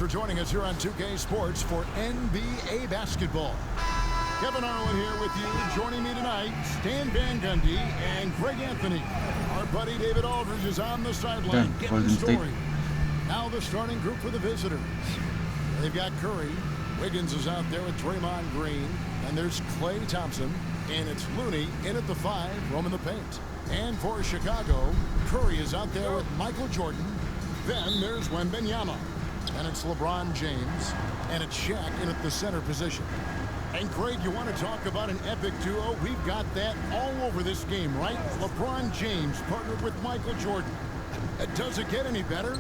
for joining us here on 2K Sports for NBA basketball. Kevin Harlan here with you. Joining me tonight, Stan Van Gundy and Greg Anthony. Our buddy David Aldridge is on the sideline getting the story. Now the starting group for the visitors. They've got Curry. Wiggins is out there with Draymond Green. And there's Klay Thompson. And it's Looney in at the 5, roaming the paint. And for Chicago, Curry is out there with Michael Jordan. Then there's Wembanyama. And it's LeBron James. And it's Shaq in at the center position. And Greg, you want to talk about an epic duo? We've got that all over this game, right? LeBron James partnered with Michael Jordan. Does it get any better?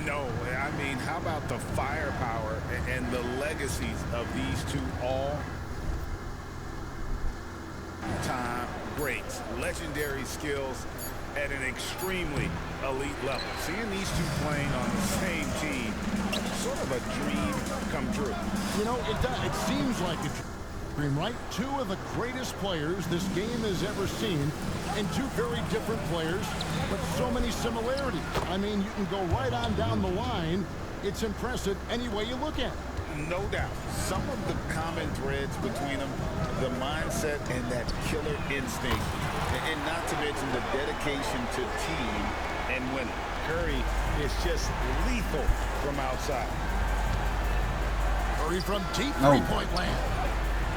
No. I mean, how about the firepower and the legacies of these two all-time greats? Legendary skills at an extremely elite level. Seeing these two playing on the same team, sort of a dream come true. You know, it seems like a dream, right? Two of the greatest players this game has ever seen, and two very different players, but so many similarities. I mean, you can go right on down the line. It's impressive any way you look at it. No doubt. Some of the common threads between them, the mindset and that killer instinct, and not to mention the dedication to team and winning. Curry is just lethal from outside. Curry from deep three-point land.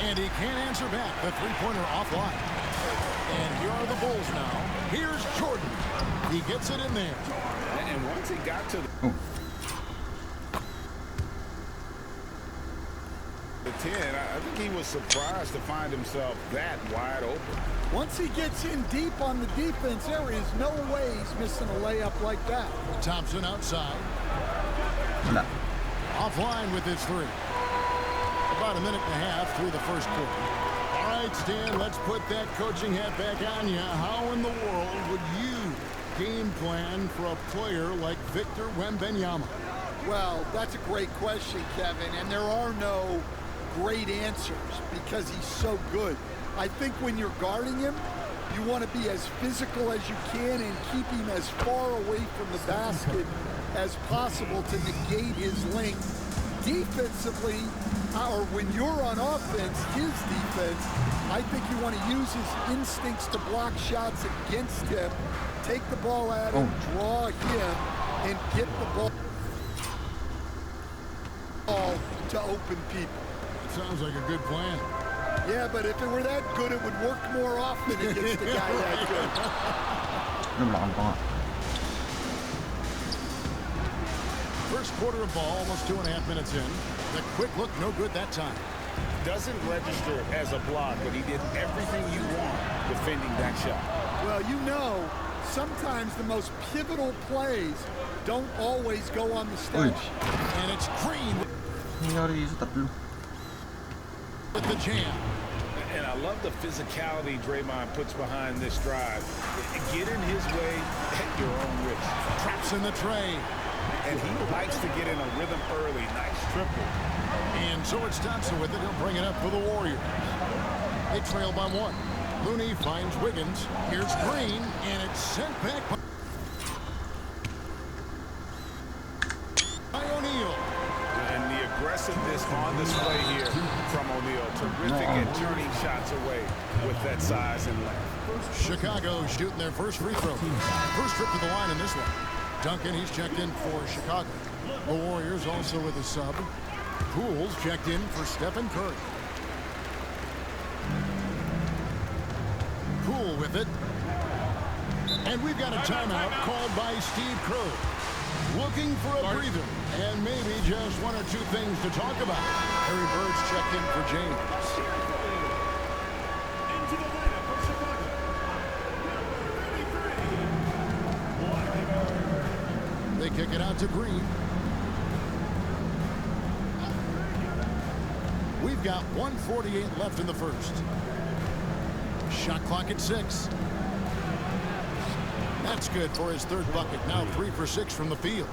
And he can't answer back. The three-pointer offline. And here are the Bulls now. Here's Jordan. He gets it in there. And once he got to the 10, I think he was surprised to find himself that wide open. Once he gets in deep on the defense, there is no way he's missing a layup like that. Thompson outside. Offline with his three. About a minute and a half through the first quarter. All right, Stan, let's put that coaching hat back on you. How in the world would you game plan for a player like Victor Wembanyama? Well, that's a great question, Kevin, and there are no great answers because he's so good. I think when you're guarding him, you want to be as physical as you can and keep him as far away from the basket as possible to negate his length. Defensively, or when you're on offense, his defense, I think you want to use his instincts to block shots against him, take the ball at him, draw him, and get the ball to open people. Sounds like a good plan. Yeah, but if it were that good, it would work more often against the guy that good. First quarter of ball, almost 2.5 minutes in. The quick look, no good that time. Doesn't register as a block, but he did everything you want defending that shot. Well, you know, sometimes the most pivotal plays don't always go on the stage. And it's Green with the jam. And I love the physicality Draymond puts behind this drive. Get in his way at your own risk. Traps in the tray. And he likes to get in a rhythm early. Nice triple. And so it's Thompson with it. He'll bring it up for the Warriors. They trail by 1. Looney finds Wiggins. Here's Green, and it's sent back by O'Neal. And the aggressiveness on display here from O'Neal. Terrific at turning shots away with that size and length. Chicago shooting their first free throw. First trip to the line in this one. Duncan, he's checked in for Chicago. The Warriors also with a sub. Poole's checked in for Stephen Curry. Poole with it. And we've got a timeout called by Steve Kerr. Looking for a breather and maybe just one or two things to talk about. Harry Bird's checked in for James. They kick it out to Green. We've got 1:48 left in the first. Shot clock at 6. That's good for his third bucket. Now 3 for 6 from the field.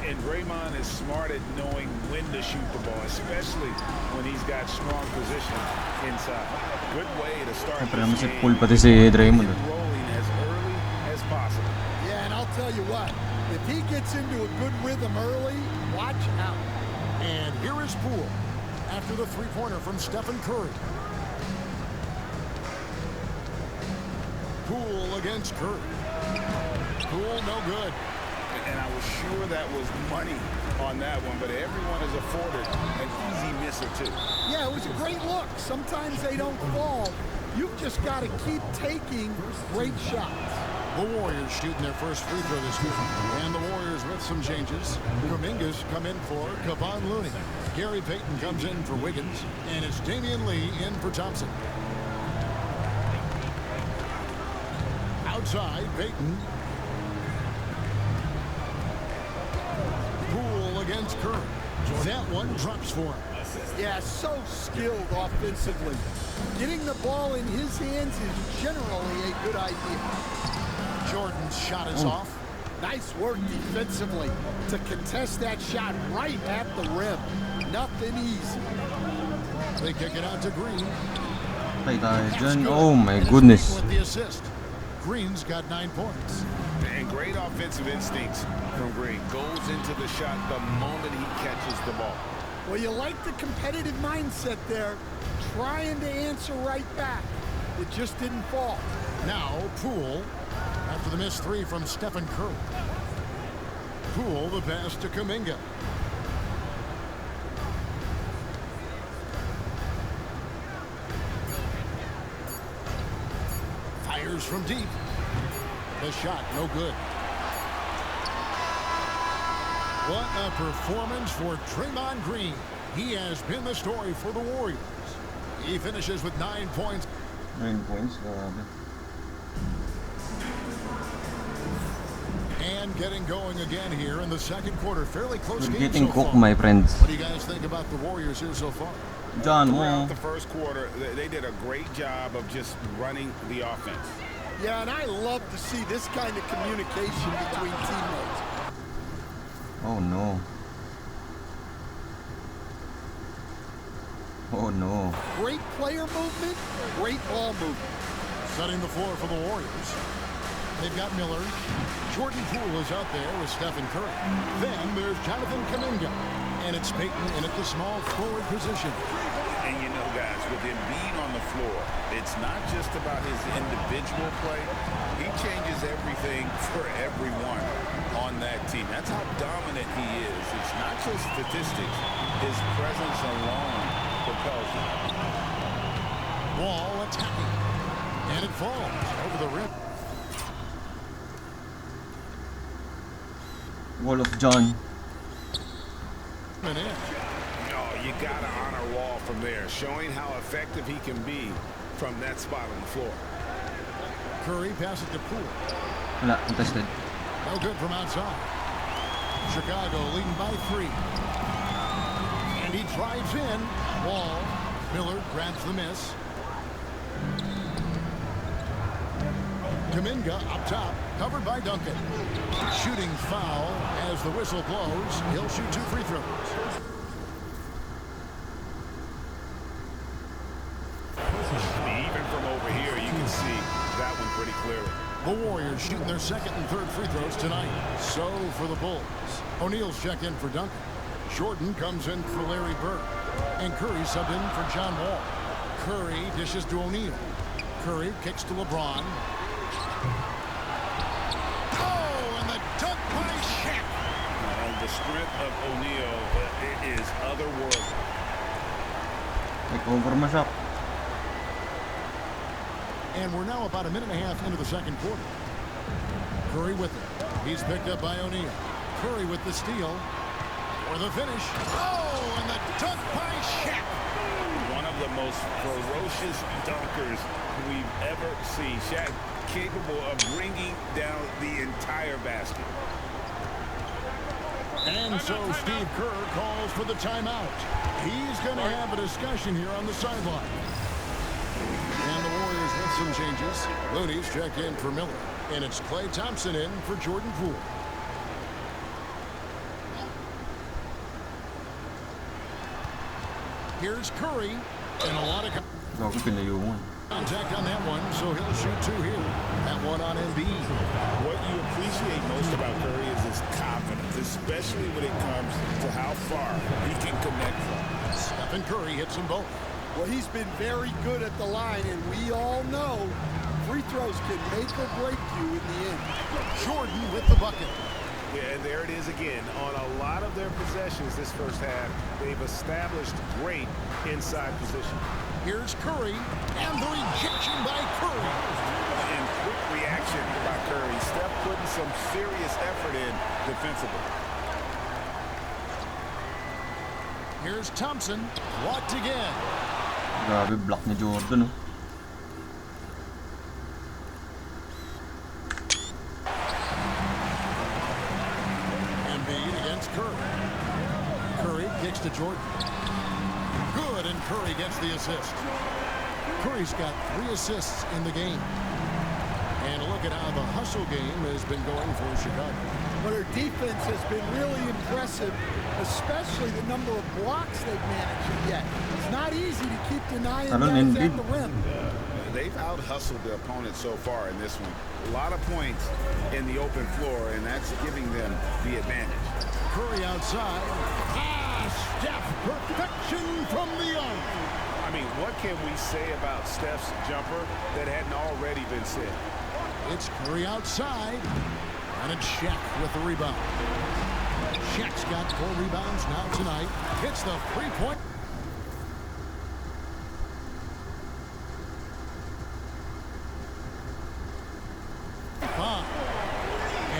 And Draymond is smart at knowing when to shoot the ball, especially when he's got strong position inside. Good way to start this game. Rolling as early as possible. Yeah, and I'll tell you what, if he gets into a good rhythm early, watch out. Here's Poole after the three-pointer from Stephen Curry. Poole against Curry. Poole, no good. And I was sure that was money on that one, but everyone is afforded an easy misser, too. Yeah, it was a great look. Sometimes they don't fall. You've just got to keep taking great shots. The Warriors shooting their first free throw this week. And the Warriors with some changes. Kuminga's come in for Kevon Looney. Gary Payton comes in for Wiggins. And it's Damian Lee in for Thompson. Outside, Payton. Poole against Curry. That one drops for him. Yeah, so skilled offensively. Getting the ball in his hands is generally a good idea. Jordan's shot is off. Nice work defensively to contest that shot right at the rim. Nothing easy. They kick it out to Green. Oh my goodness. With the assist. Green's got 9 points. And great offensive instincts from Green. Goes into the shot the moment he catches the ball. Well, you like the competitive mindset there. Trying to answer right back. It just didn't fall. Now, Poole, after the missed three from Stephen Curry. Poole, the pass to Kuminga. Fires from deep. The shot, no good. What a performance for Draymond Green. He has been the story for the Warriors. He finishes with 9 points. 9 points. And getting going again here in the second quarter. Fairly close We're game getting so cooked, far. my friends. What do you guys think about the Warriors here so far? John, Throughout the first quarter, they did a great job of just running the offense. Yeah, and I love to see this kind of communication between teammates. oh no. Oh no. Great player movement, great ball movement. Setting the floor for the Warriors. They've got Miller. Jordan Poole is out there with Stephen Curry. Then there's Jonathan Kuminga. And it's Payton in at the small forward position. And you know, guys, with him being on the floor, it's not just about his individual play. He changes everything for everyone on that team. That's how dominant he is. It's not just statistics. His presence alone propels him. Wall attacking. And it falls over the rim. Wall of John. And in. No, you got to honor Wall from there, showing how effective he can be from that spot on the floor. Curry passes to Poole. Wala, contested. No good from outside. Chicago leading by 3. And he drives in. Wall. Miller grabs the miss. Kuminga up top, covered by Duncan. Shooting foul as the whistle blows. He'll shoot 2 free throws. Even from over here, you can see that one pretty clearly. The Warriors shooting their second and third free throws tonight. So for the Bulls. O'Neal's check in for Duncan. Jordan comes in for Larry Bird. And Curry subbed in for John Wall. Curry dishes to O'Neal. Curry kicks to LeBron. Oh, and the dunk by Shaq. And the strength of O'Neal is otherworldly. Take over mo siya. And we're now about a minute and a half into the second quarter. Curry with it. He's picked up by O'Neal. Curry with the steal. For the finish. Oh, and the dunk by Shaq. One of the most ferocious dunkers we've ever seen. Shaq capable of bringing down the entire basket. And so Steve Kerr calls for the timeout. He's going to have a discussion here on the sideline. And the Warriors with some changes. Looney's check in for Miller. And it's Klay Thompson in for Jordan Poole. Here's Curry. And a lot of contact on that one, so he'll shoot 2 here. That one on Embiid. What you appreciate most about Curry is his confidence, especially when it comes to how far he can connect from. Stephen Curry hits them both. Well, he's been very good at the line, and we all know free throws can make or break you in the end. Jordan with the bucket. Yeah, and there it is again. On a lot of their possessions this first half, they've established great inside position. Here's Curry, and the rejection by Curry. And quick reaction by Curry. Steph putting some serious effort in defensively. Here's Thompson, blocked again. Grabe, block ni Jordan, oh. Embiid against Curry. Curry kicks to Jordan. Good, and Curry gets the assist. Curry's got 3 assists in the game. And look at how the hustle game has been going for Chicago. But their defense has been really impressive, especially the number of blocks they've managed to get. It's not easy to keep denying guys at the rim. They've out-hustled their opponent so far in this one. A lot of points in the open floor, and that's giving them the advantage. Curry outside. Steph, perfection from the arc. I mean, what can we say about Steph's jumper that hadn't already been said? It's Curry outside. And it's Shaq with the rebound. Shaq's got 4 rebounds now tonight. Hits the three-point.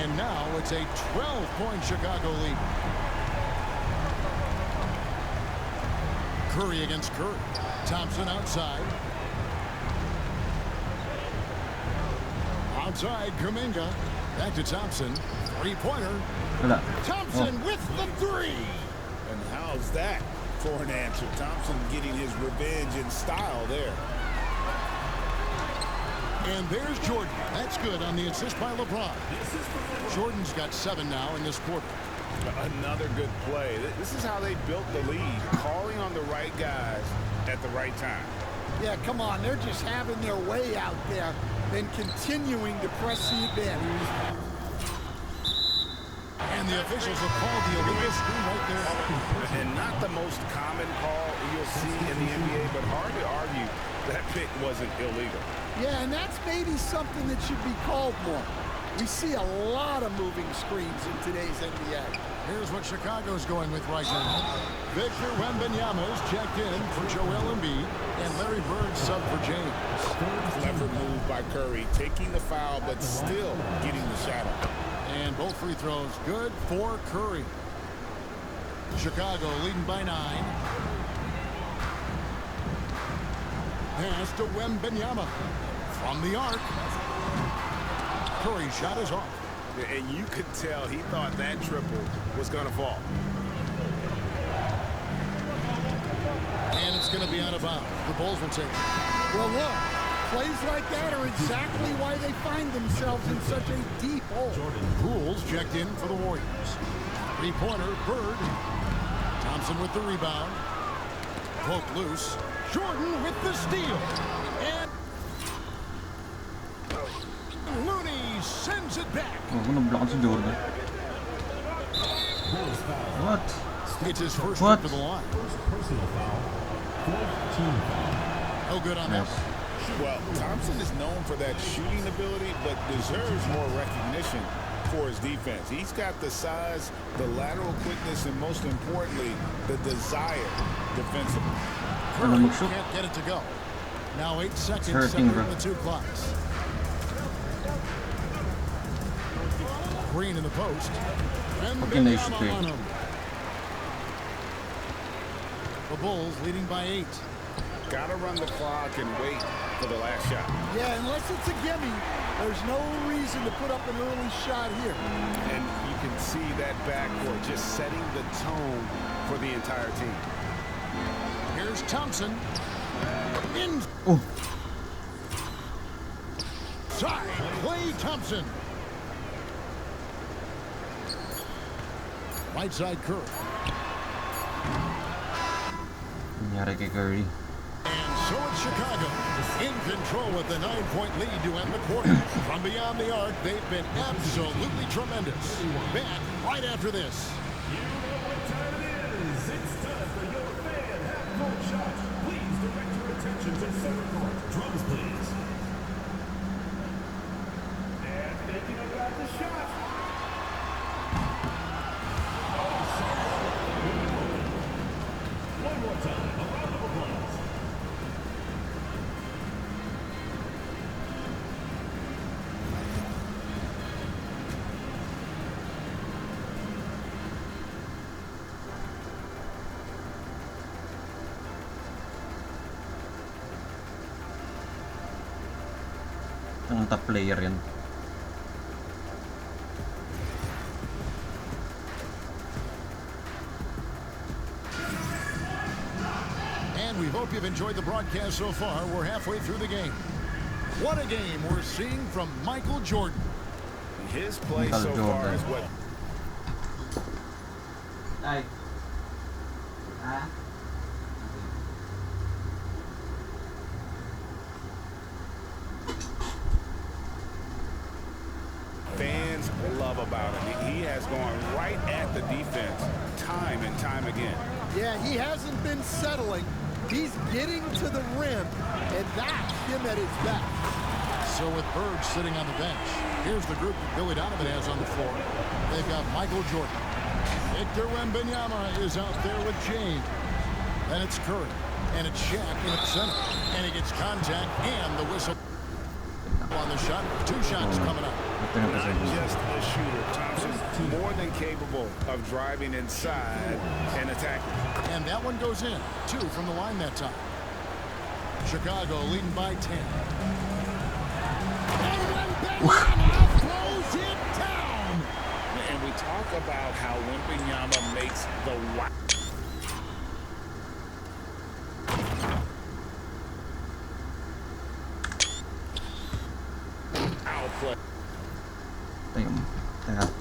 And now it's a 12-point Chicago lead. Curry against Curry. Thompson outside. Outside, Kuminga. Back to Thompson. Three-pointer. Thompson with the 3. And how's that for an answer? Thompson getting his revenge in style there. And there's Jordan. That's good on the assist by LeBron. Jordan's got 7 now in this quarter. Another good play. This is how they built the lead, calling on the right guys at the right time. Yeah, come on. They're just having their way out there and continuing to press the advantage. And the officials have called the illegal screen right there. And not the most common call you'll see in the NBA, but hard to argue that pick wasn't illegal. Yeah, and that's maybe something that should be called more. We see a lot of moving screens in today's NBA. Here's what Chicago's going with right now. Victor Wembanyama's checked in for Joel Embiid, and Larry Bird sub for James. Clever move by Curry, taking the foul, but still getting the shot up. And both free throws good for Curry. Chicago leading by 9. Pass to Wembanyama. From the arc. Curry's shot is off. And you could tell he thought that triple was going to fall. And it's going to be out of bounds. The Bulls will take it. Well, look, plays like that are exactly why they find themselves in such a deep hole. Poole's checked in for the Warriors. Three-pointer, Bird. Thompson with the rebound. Poke loose. Jordan with the steal. And Looney sends it back. Oh, nablock si Jordan. What? It's his first trip to the line. No good on that. Well, Thompson is known for that shooting ability, but deserves more recognition for his defense. He's got the size, the lateral quickness, and most importantly, the desire defensively. Curry can't get it to go. Now 8 seconds separating the 2 clocks. Green in the post. And Wembanyama on him. The Bulls leading by 8. Got to run the clock and wait for the last shot. Yeah, unless it's a gimme, there's no reason to put up an early shot here. And you can see that backcourt just setting the tone for the entire team. Here's Thompson. In. Oh. Side. Klay Thompson. Right side Curry. Nangyari kay Curry. And so it's Chicago in control with the 9-point lead to end the quarter. From beyond the arc, they've been absolutely tremendous. Back right after this. Center court, drums please. And thinking about the shot. One more time, a round of applause. Ang top player yan. And we hope you've enjoyed the broadcast so far. We're halfway through the game. What a game we're seeing from Michael Jordan. His play so far is what Ay. Ah. fans love about him. He has gone right at the defense time and time again. Yeah, he hasn't been settling. He's getting to the rim, and that's him at his best. So with Bird sitting on the bench, here's the group that Billy Donovan has on the floor. They've got Michael Jordan. Victor Wembanyama is out there with James. Then it's Curry, and it's Shaq in the center. And he gets contact and the whistle on the shot. Two shots coming up. Not just a shooter, Thompson more than capable of driving inside and attacking. And that one goes in. 2 from the line that time. Chicago leading by 10. Throws it down. And we talk about how Wembanyama makes the outplay. Teka.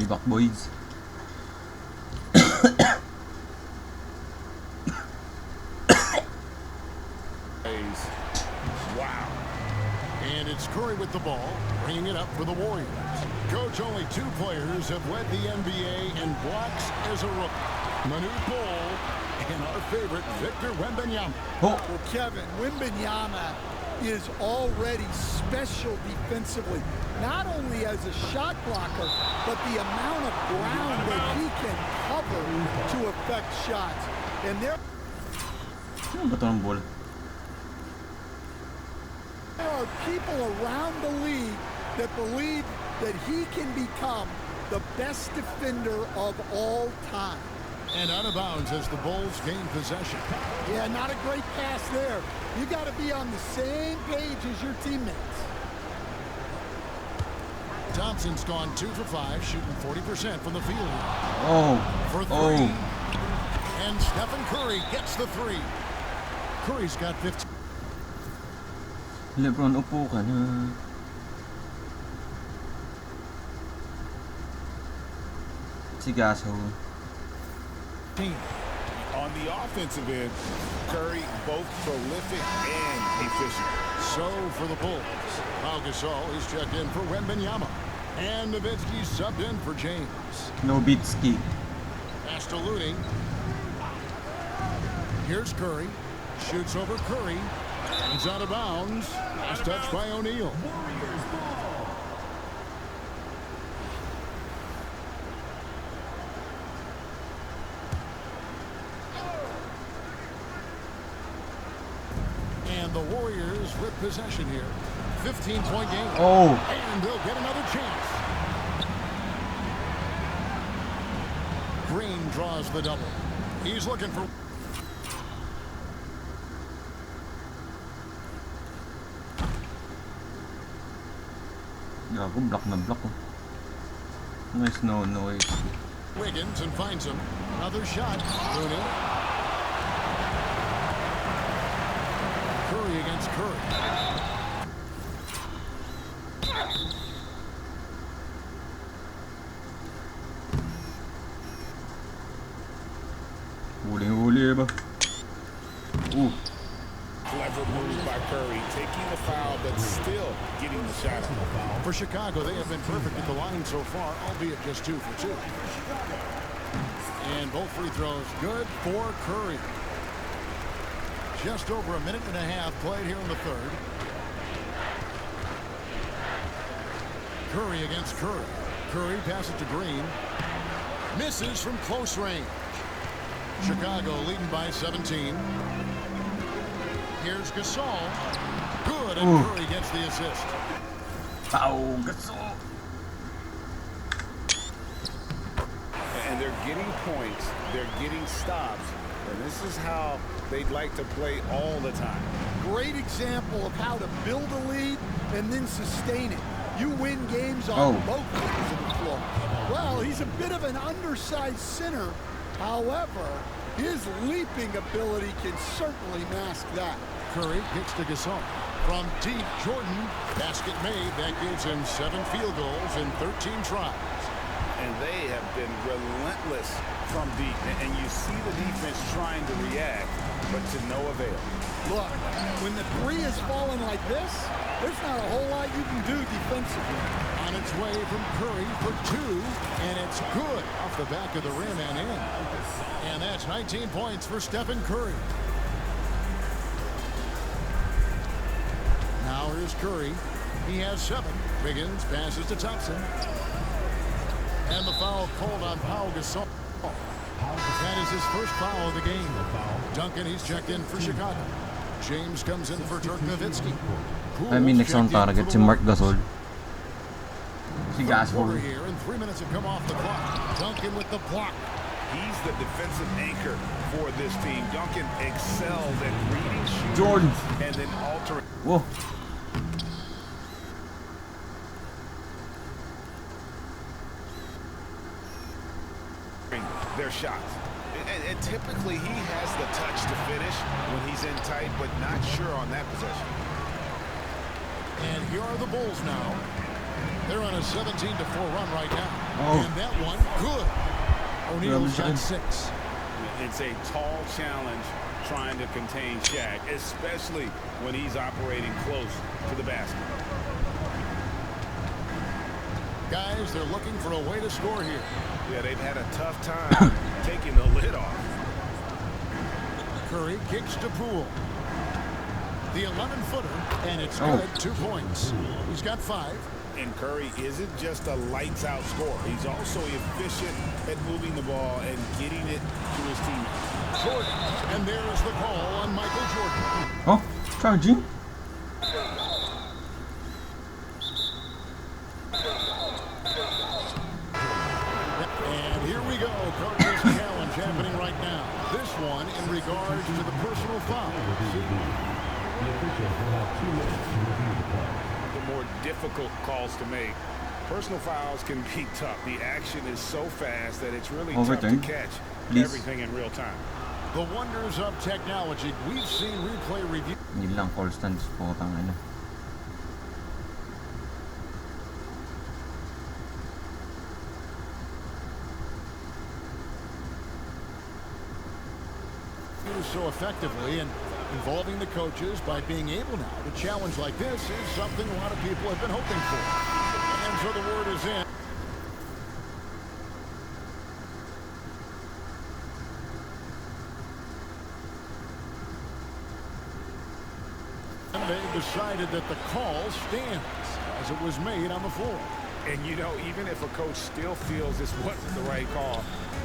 Way back, boys. Wow. And it's Curry with the ball, bringing it up for the Warriors. Coach, only 2 players have led the NBA in blocks as a rookie. Manute Bol and our favorite, Victor Wembanyama. Oh! Well, Kevin, Wembanyama is already special defensively, not only as a shot blocker, but the amount of ground that he can cover to affect shots. And there Ano ba ito ng ball? are people around the league that believe that he can become the best defender of all time. And out of bounds as the Bulls gain possession. Yeah, not a great pass there. You got to be on the same page as your teammates. Thompson's gone 2 for 5, shooting 40% from the field. Oh! For 3. Oh! And Stephen Curry gets the 3. Curry's got 15. LeBron, upo ka na. Si Gaso. On the offensive end, Curry both prolific and efficient. So for the Bulls, Pau Gasol is checked in for Wembanyama. And Nowitzki subbed in for James. Nowitzki. Pass to Looting. Here's Curry. Shoots over Curry. He's out of bounds. Last touch by O'Neal. Warriors ball. And the Warriors with possession here. 15-point game. Oh! And they'll get another chance. Green draws the double. He's looking for... Gago, block na block. Oh. Nice, no noise. Wiggins and finds him. Another shot. Rooney. Curry against Curry. Huli ba? Ooh. Clever move by Curry, taking the foul, but still getting the shot off. For Chicago, they have been perfect at the line so far, albeit just 2 for 2. And both free throws good for Curry. Just over a minute and a half played here in the third. Curry against Curry. Curry passes to Green. Misses from close range. Chicago leading by 17. Here's Gasol. Good, and Ooh. Curry gets the assist. Pau Gasol. And they're getting points, they're getting stops, and this is how they'd like to play all the time. Great example of how to build a lead and then sustain it. You win games on both ends of the floor. Well, he's a bit of an undersized center. However, his leaping ability can certainly mask that. Curry kicks to Gasol. From deep, Jordan. Basket made. That gives him 7 field goals in 13 tries. And they have been relentless from deep. And you see the defense trying to react, but to no avail. Look, when the 3 is falling like this, there's not a whole lot you can do defensively. On its way from Curry for 2, and it's good off the back of the rim and in. And that's 19 points for Stephen Curry. Now here's Curry. He has 7. Wiggins passes to Thompson. And the foul called on Pau Gasol. That is his first foul of the game. Duncan, he's checked in for Chicago. James comes in for Dirk Nowitzki. I mean, next on target si Marc Gasol. Si Over Gasol. here, and 3 minutes have come off the clock. Duncan with the block. He's the defensive anchor for this team. Duncan excels at reading shooters Jordan. and then altering Whoa. their shots. And typically he has the touch to finish when he's in tight, but not sure on that possession. And here are the Bulls now. They're on a 17-4 run right now. Oh. And that one, good. O'Neal's got 6. It's a tall challenge trying to contain Shaq, especially when he's operating close to the basket. Guys, they're looking for a way to score here. Yeah, they've had a tough time taking the lid off. Curry kicks to Poole. The 11-footer, and it's Oh. good. 2 points. He's got 5. And Curry isn't just a lights-out scorer. He's also efficient at moving the ball and getting it to his teammates. Jordan, and there is the call on Michael Jordan. Oh, charging. And here we go. Coach's challenge happening right now. This one in regards to the personal foul. The officials will have 2 minutes to review the call. The more difficult calls to make. Personal fouls can be tough. The action is so fast that it's really Overturn. tough to catch Please. everything in real time. The wonders of technology. We've seen replay review. Yun lang, call stands po. Tangina. So effectively, and involving the coaches by being able now to challenge like this is something a lot of people have been hoping for. And so the word is in. And they decided that the call stands as it was made on the floor. And you know, even if a coach still feels this wasn't the right call,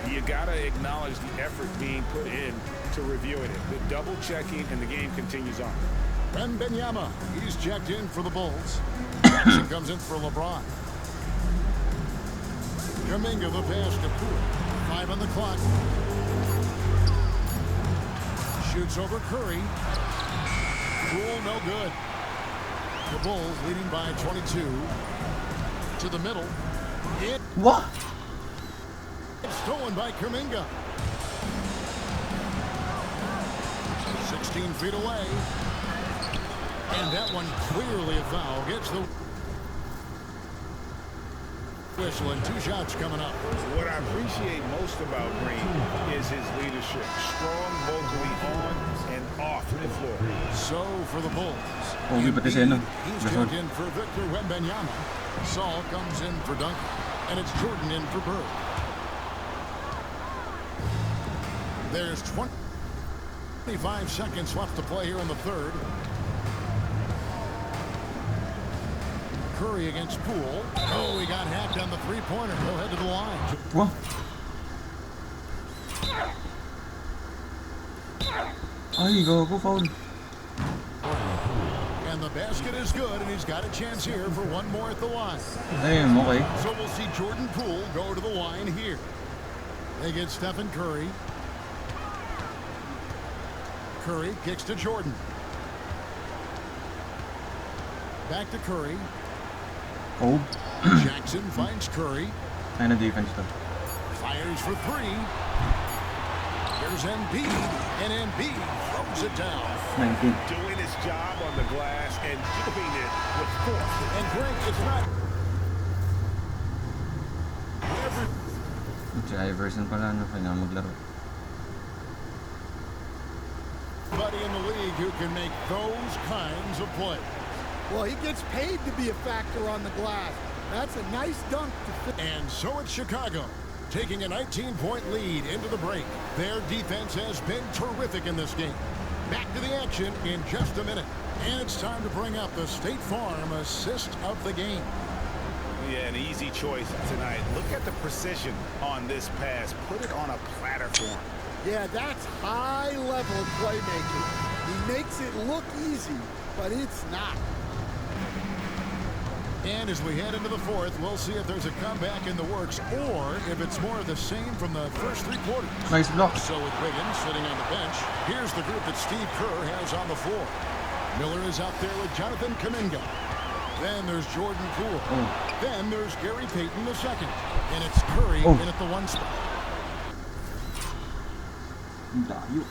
you gotta acknowledge the effort being put in to reviewing it. The double checking, and the game continues on. Benyama, he's checked in for the Bulls. Jackson comes in for LeBron. Kuminga the pass to Poole. 5 on the clock. Shoots over Curry. Poole no good. The Bulls leading by 22. To the middle. What? It's stolen by Kuminga. 16 feet away. And that one clearly a foul. Gets the whistle, and 2 shots coming up. What I appreciate most about Green is his leadership. Strong vocally on and off the floor. So for the Bulls. Pogi pati siya, no? He's Gasol. checked in for Victor Wembanyama. Saul comes in for Duncan. And it's Jordan in for Bird. There's 25 seconds left to play here in the third. Curry against Poole. Oh, he got hacked on the three-pointer. He'll head to the line. What? Ay, go foul. And the basket is good, and he's got a chance here for one more at the line. Damn, okay. So we'll see Jordan Poole go to the line here. They get Stephen Curry. Curry kicks to Jordan. Back to Curry. Oh, Jackson finds Curry. ayun na defense to. Fires for 3. There's Embiid, and Embiid throws it down. 19. Doing his job on the glass and doing it with force. And Greg, it's not. Si Iverson pala, no? Kailangan maglaro. Everybody in the league who can make those kinds of plays. Well, he gets paid to be a factor on the glass. That's a nice dunk to fit. And so it's Chicago, taking a 19-point lead into the break. Their defense has been terrific in this game. Back to the action in just a minute. And it's time to bring up the State Farm assist of the game. Yeah, an easy choice tonight. Look at the precision on this pass. Put it on a platter for him. Yeah, that's high-level playmaking. He makes it look easy, but it's not. And as we head into the fourth, we'll see if there's a comeback in the works or if it's more of the same from the first 3 quarters. Nice block. So with Wiggins sitting on the bench, here's the group that Steve Kerr has on the floor. Miller is out there with Jonathan Kuminga. Then there's Jordan Poole. Oh. Then there's Gary Payton the second. And it's Curry Oh. in at the 1 spot. Layo.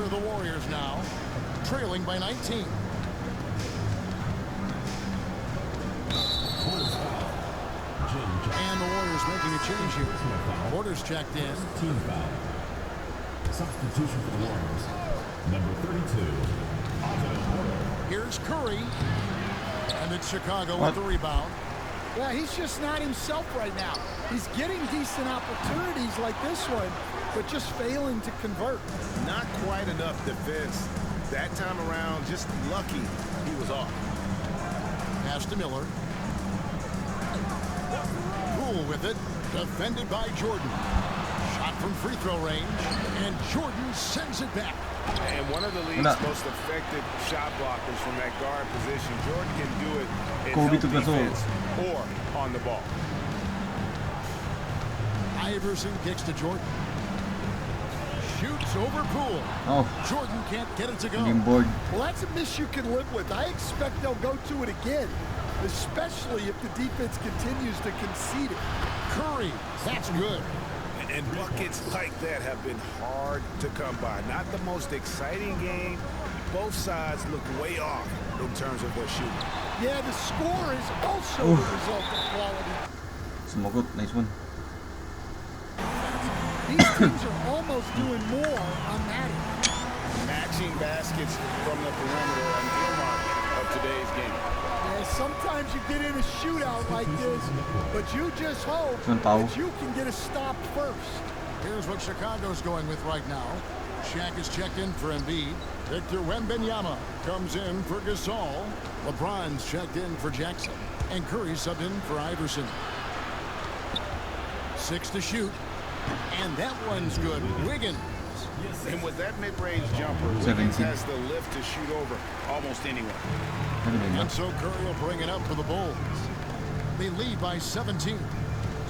to the Warriors now, trailing by 19. And the Warriors making a change here. Porter's checked in. Team foul. Substitution for the Warriors. Number 32. Here's Curry. And it's Chicago with the rebound. Yeah, he's just not himself right now. He's getting decent opportunities like this one, but just failing to convert. Not quite enough defense. That time around, just lucky he was off. Pass to Miller. Poole with it. Defended by Jordan. Shot from free throw range. And Jordan sends it back. And one of the league's most effective shot blockers from that guard position. Jordan can do it in help defense or on the ball. Iverson kicks to Jordan. Shoots over Poole. Oh, Jordan can't get it to go. game board. Well, that's a miss you can live with. I expect they'll go to it again, especially if the defense continues to concede it. Curry, that's good. And buckets like that have been hard to come by. Not the most exciting game. Both sides look way off in terms of their shooting. Yeah, the score is also the result of quality. Sumagot, nice one. These teams are almost doing more on that end. Matching baskets from the perimeter on the earmark of today's game. Yeah, sometimes you get in a shootout like this, but you just hope One foul. that you can get a stop first. Here's what Chicago's going with right now. Shaq is checked in for Embiid. Victor Wembanyama comes in for Gasol. LeBron's checked in for Jackson. And Curry subbed in for Iverson. 6 to shoot. And that one's good. Wiggins. And with that mid-range jumper, 17. Wiggins has the lift to shoot over almost anyone. And so Curry will bring it up for the Bulls. They lead by 17.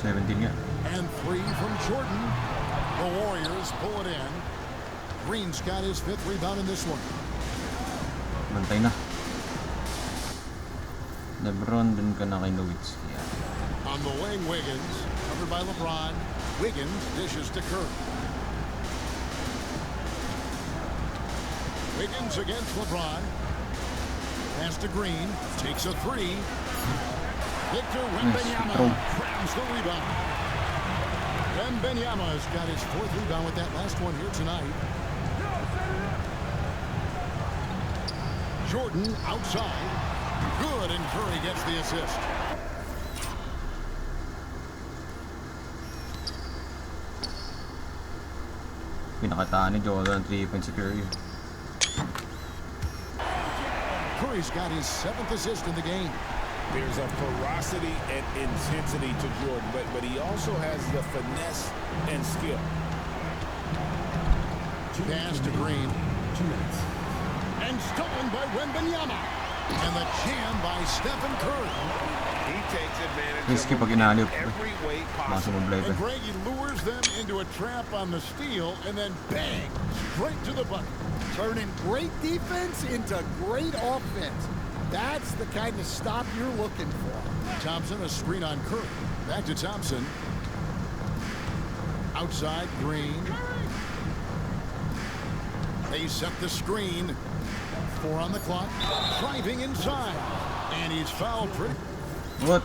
17 nga. And 3 from Jordan. The Warriors pull it in. Green's got his 5th rebound in this one. Bantay na. LeBron, dun ka na kay Nowitzki. On the wing, Wiggins. Covered by LeBron. Wiggins dishes to Curry. Wiggins against LeBron. Pass to Green. Takes a 3. Victor Wembanyama grabs the rebound. Wembanyama's got his 4th rebound with that last one here tonight. Jordan outside. Good, and Curry gets the assist. Pinakataan ni Jordan 3-point si Curry. Curry's got his 7th assist in the game. There's a ferocity and intensity to Jordan, but he also has the finesse and skill. Pass to Green. And stolen by Wembanyama. And the jam by Stephen Curry. He takes advantage Risky of pag him inaalip. in every way possible. Masumblay And pa. Greg, he lures them into a trap on the steal, and then bang, straight to the bucket. Turning great defense into great offense. That's the kind of stop you're looking for. Thompson, a screen on Curry. Back to Thompson. Outside, Green. They set the screen. 4 on the clock. Driving inside. And he's fouled pretty What?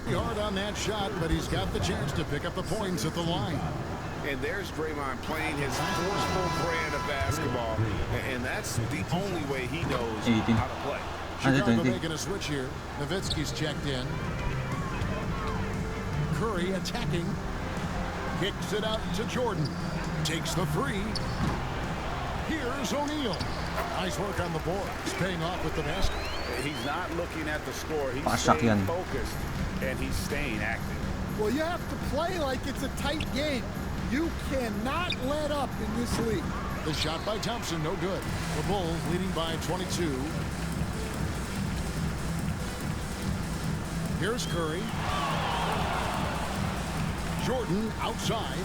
hard on that shot, but he's got the chance to pick up the points at the line. And there's Draymond playing his forceful brand of basketball. And that's the only way he knows 18. how to play. Chicago 20. making a switch here. Nowitzki's checked in. Curry attacking. Kicks it out to Jordan. Takes the 3. Here's O'Neal. Nice work on the board. He's paying off with the basket. He's not looking at the score. He's Pasak staying yan. focused, and he's staying active. Well, you have to play like it's a tight game. You cannot let up in this league. The shot by Thompson, no good. The Bulls leading by 22. Here's Curry. Jordan outside.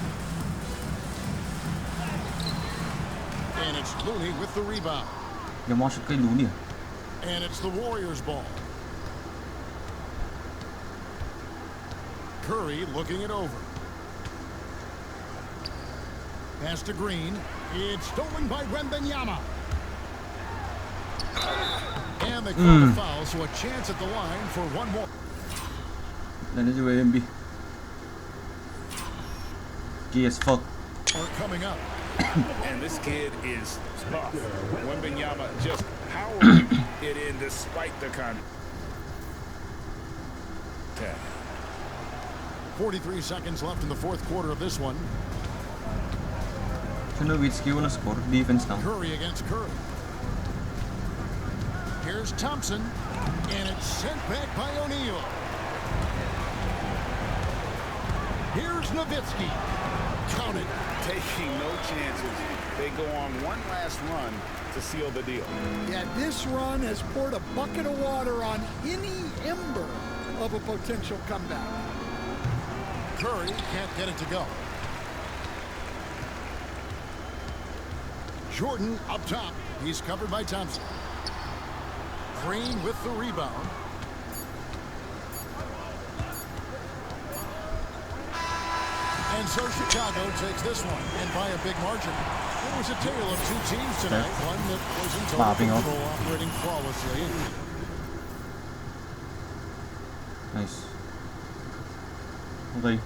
And it's Looney with the rebound. Yung mga shot kay Looney. And it's the Warriors' ball. Curry looking it over. Pass to Green. It's stolen by Wembanyama. And they call the foul, so a chance at the line for one more. Dan is UAMB. Key as fuck. Are coming up. And this kid is tough. Wembanyama just powering it in despite the contact. 43 seconds left in the fourth quarter of this one. So Nowitzki will score. Defense now. Curry against Curry. Here's Thompson, and it's sent back by O'Neal. Here's Nowitzki. Counted. Taking no chances. They go on one last run to seal the deal. Yeah, this run has poured a bucket of water on any ember of a potential comeback. Curry can't get it to go. Jordan up top. He's covered by Thompson. Green with the rebound. And so Chicago takes this one, and by a big margin. It was a tale of two teams tonight. One that was in total control, operating flawlessly. Nice. Okay.